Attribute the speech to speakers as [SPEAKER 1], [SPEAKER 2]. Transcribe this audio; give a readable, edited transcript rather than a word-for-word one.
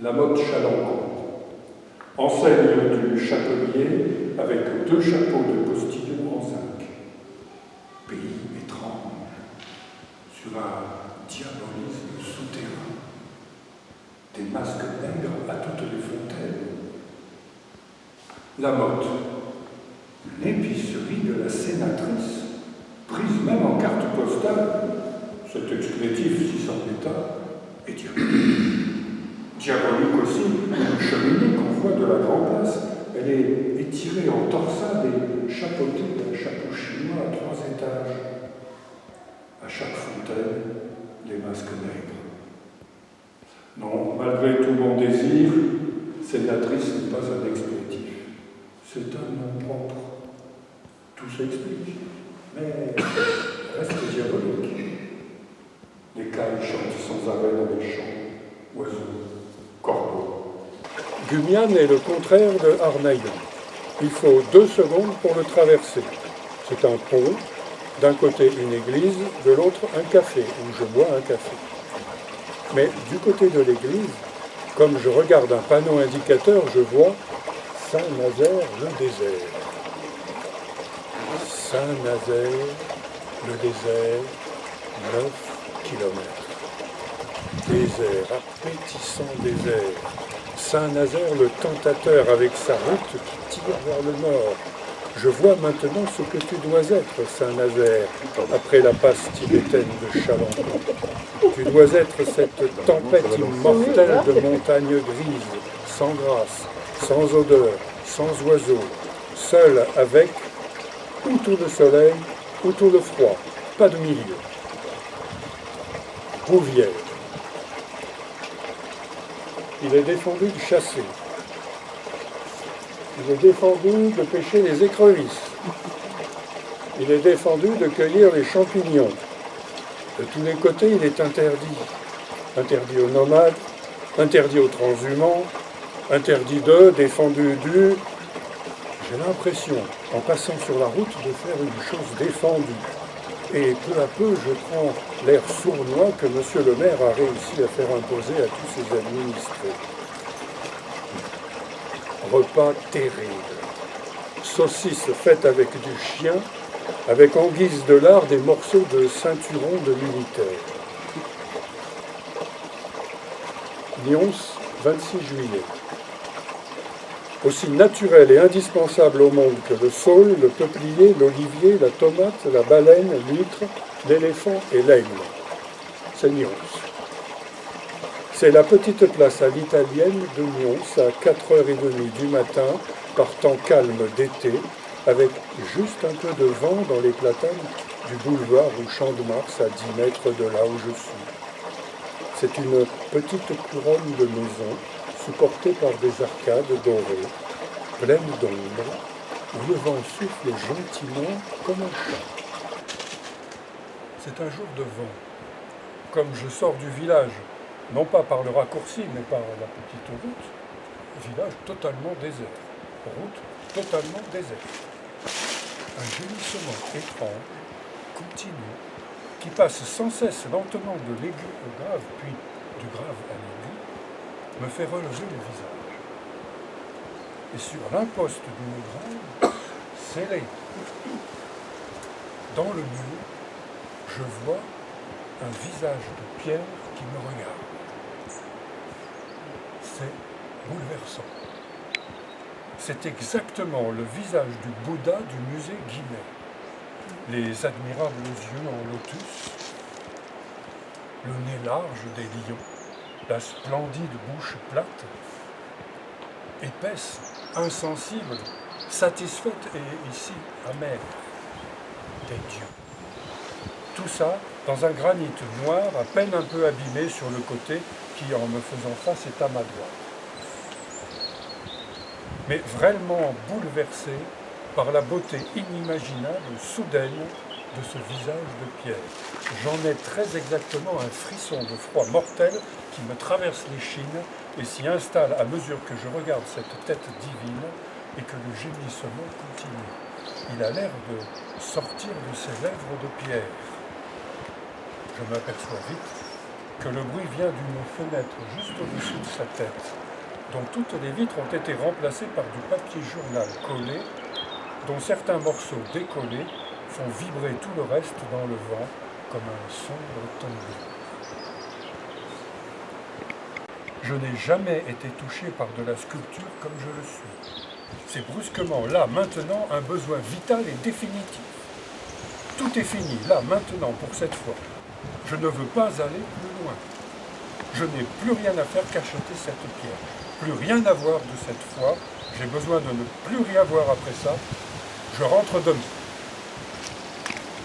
[SPEAKER 1] La Motte Chalençon, enseigne du chapelier avec 2 chapeaux de postillon en zinc. Pays étrange, sur un diabolisme souterrain, des masques nègres à toutes les fontaines. La Motte, l'épicerie de la sénatrice, prise même en carte postale, cet explétif, si c'en est un, est diabolique. Diabolique aussi, une cheminée qu'on voit de la Grand Place, elle est étirée en torsade et chapeautée d'un chapeau chinois à 3 étages. À chaque fontaine, les masques nègres. Non, malgré tout mon désir, sénatrice n'est pas un explétif. C'est un nom propre. Tout s'explique, mais reste diabolique. Les cailles chantent sans arrêt dans les champs, oiseaux, corbeaux. Gumiane est le contraire de Arnaillon. Il faut 2 secondes pour le traverser. C'est un pont, d'un côté une église, de l'autre un café, où je bois un café. Mais du côté de l'église, comme je regarde un panneau indicateur, je vois Saint-Nazaire, le désert. Saint-Nazaire, le désert, 9 kilomètres. Désert, appétissant désert. Saint-Nazaire, le tentateur, avec sa route qui tire vers le nord. Je vois maintenant ce que tu dois être, Saint-Nazaire, après la passe tibétaine de Chalençon. Tu dois être cette tempête immortelle de montagnes grises, sans grâce, sans odeur, sans oiseaux, seul avec ou tout le soleil, ou tout le froid, pas de milieu. Rouvière. Il est défendu de chasser. Il est défendu de pêcher les écrevisses. Il est défendu de cueillir les champignons. De tous les côtés, il est interdit. Interdit aux nomades, interdit aux transhumants, interdit d'eux, défendu du... J'ai l'impression, en passant sur la route, de faire une chose défendue. Et peu à peu, je prends l'air sournois que M. le maire a réussi à faire imposer à tous ses administrés. Repas terrible. Saucisse faite avec du chien, avec en guise de lard des morceaux de ceinturon de militaire. Nyons, 26 juillet. Aussi naturel et indispensable au monde que le saule, le peuplier, l'olivier, la tomate, la baleine, l'huître, l'éléphant et l'aigle. C'est Nyons. C'est la petite place à l'italienne de Nyons à 4h30 du matin, par temps calme d'été, avec juste un peu de vent dans les platanes du boulevard ou Champ de Mars à 10 mètres de là où je suis. C'est une petite couronne de maisons supportée par des arcades dorées, pleines d'ombre, où le vent souffle gentiment comme un chant. C'est un jour de vent. Comme je sors du village, non pas par le raccourci, mais par la petite route, village totalement désert, route totalement déserte. Un gémissement étrange, continu, qui passe sans cesse lentement de l'aigu au grave, puis du grave à l'aigu, me fait relever le visage. Et sur l'imposte d'une grave, scellée dans le mur, je vois un visage de pierre qui me regarde. C'est bouleversant. C'est exactement le visage du Bouddha du musée Guimet. Les admirables yeux en lotus, le nez large des lions, la splendide bouche plate, épaisse, insensible, satisfaite et ici amère, des dieux. Tout ça dans un granit noir à peine un peu abîmé sur le côté qui, en me faisant face, est à ma droite. Mais vraiment bouleversé par la beauté inimaginable, soudaine, de ce visage de pierre. J'en ai très exactement un frisson de froid mortel qui me traverse l'échine et s'y installe à mesure que je regarde cette tête divine et que le gémissement continue. Il a l'air de sortir de ses lèvres de pierre. Je m'aperçois vite que le bruit vient d'une fenêtre juste au-dessus de sa tête, dont toutes les vitres ont été remplacées par du papier journal collé, dont certains morceaux décollés font vibrer tout le reste dans le vent comme un sombre tombeau. Je n'ai jamais été touché par de la sculpture comme je le suis. C'est brusquement, là, maintenant, un besoin vital et définitif. Tout est fini, là, maintenant, pour cette fois. Je ne veux pas aller plus loin. Je n'ai plus rien à faire qu'acheter cette pierre. Plus rien à voir de cette fois. J'ai besoin de ne plus rien voir après ça. Je rentre demain.